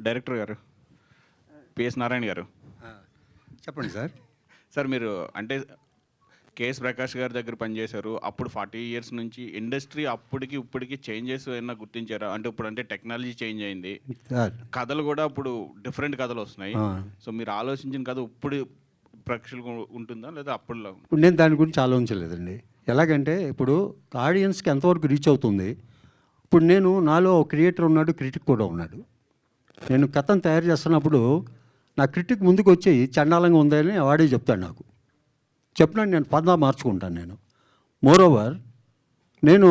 Director గారు PS Narayana గారు చెప్పండి సార్. సార్ మీరు అంటే కేఎస్ ప్రకాష్ గారి దగ్గర పనిచేశారు. అప్పుడు 40 years నుంచి ఇండస్ట్రీ అప్పటికి ఇప్పటికి చేంజెస్ ఏమన్నా గుర్తించారా? అంటే ఇప్పుడు అంటే టెక్నాలజీ చేంజ్ అయింది, సార్ కథలు కూడా ఇప్పుడు డిఫరెంట్ కథలు వస్తున్నాయి. సో మీరు ఆలోచించిన కథ ఇప్పుడు ప్రేక్షకులకు ఉంటుందా లేదా అప్పుడులా? ఇప్పుడు నేను దాని గురించి ఆలోచించలేదండి. ఎలాగంటే ఇప్పుడు ఆడియన్స్కి ఎంతవరకు రీచ్ అవుతుంది. ఇప్పుడు నేను నాలో క్రియేటర్ ఉన్నాడు, క్రిటిక్ కూడా ఉన్నాడు. నేను కథను తయారు చేస్తున్నప్పుడు నా క్రిటిక్ ముందుకు వచ్చి చండాలంగా ఉందని వాడే చెప్తాడు. నాకు చెప్పినట్టు నేను పద్దా మార్చుకుంటాను. నేను మోరోవర్ నేను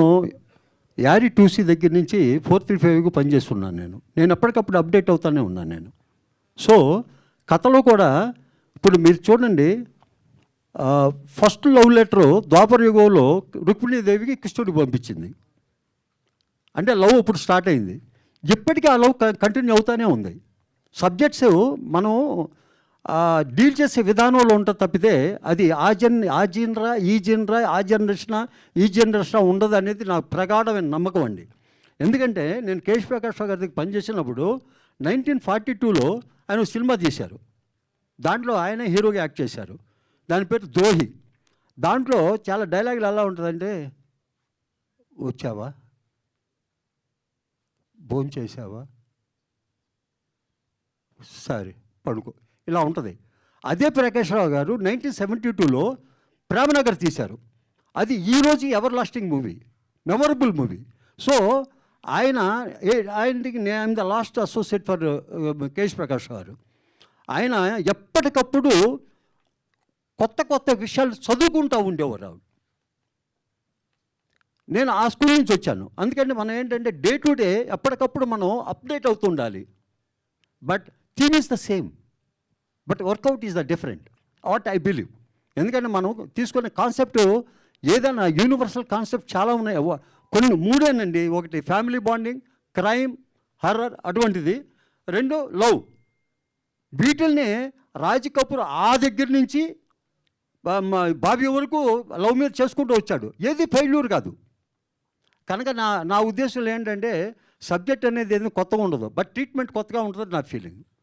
యారీ 2C దగ్గర నుంచి 435కు పనిచేస్తున్నాను. నేను ఎప్పటికప్పుడు అప్డేట్ అవుతానే ఉన్నాను నేను. సో కథలో కూడా ఇప్పుడు మీరు చూడండి, ఫస్ట్ లవ్ లెటరు ద్వాపర యుగంలో రుక్మిణీదేవికి కృష్ణుడికి పంపించింది. అంటే లవ్ ఇప్పుడు స్టార్ట్ అయింది. ఇప్పటికీ ఆ లవ్ కంటిన్యూ అవుతూనే ఉంది. సబ్జెక్ట్స్ మనం డీల్ చేసే విధానంలో ఉంటుంది తప్పితే అది ఆ జనరా ఆ జనరేషన్ ఉండదు అనేది నాకు ప్రగాఢమైన నమ్మకం అండి. ఎందుకంటే నేను కేఎస్ ప్రకాష్ గారి దగ్గర పనిచేసినప్పుడు 1942లో ఆయన సినిమా తీశారు. దాంట్లో ఆయన హీరోగా యాక్ట్ చేశారు. దాని పేరు ద్రోహి. దాంట్లో చాలా డైలాగులు ఎలా ఉంటుందంటే, వచ్చావా, భోజనం చేసావా, సరే పడుకో, ఇలా ఉంటుంది. అదే ప్రకాష్ రావు గారు 1972లో ప్రేమనగర్ తీశారు. అది ఈరోజు ever lasting movie, memorable movie. So ఆయనకి నేను the last associate for KS Prakash గారు. ఆయన ఎప్పటికప్పుడు కొత్త కొత్త విషయాలు చదువుకుంటూ ఉండేవారు. నేను ఆ స్కూల్ నుంచి వచ్చాను. అందుకని మనం ఏంటంటే డే టు డే ఎప్పటికప్పుడు మనం అప్డేట్ అవుతుండాలి. But theme is the same, but workout is the different, what I believe. ఎందుకంటే మనం తీసుకునే కాన్సెప్ట్ ఏదైనా యూనివర్సల్ కాన్సెప్ట్ చాలా ఉన్నాయి. కొన్ని మూడేనండి. ఒకటి ఫ్యామిలీ బాండింగ్, క్రైమ్, హర్రర్ అటువంటిది. 2 లవ్. వీటిల్ని రాజ్ కపూర్ ఆ దగ్గర నుంచి బాబీ వరకు లవ్ మీద చేసుకుంటూ వచ్చాడు. ఏది ఫెయిల్యూర్ కాదు. కనుక నా ఉద్దేశంలో ఏంటంటే సబ్జెక్ట్ అనేది ఏది కొత్తగా ఉండదు, బట్ ట్రీట్మెంట్ కొత్తగా ఉంటుందని నా ఫీలింగ్.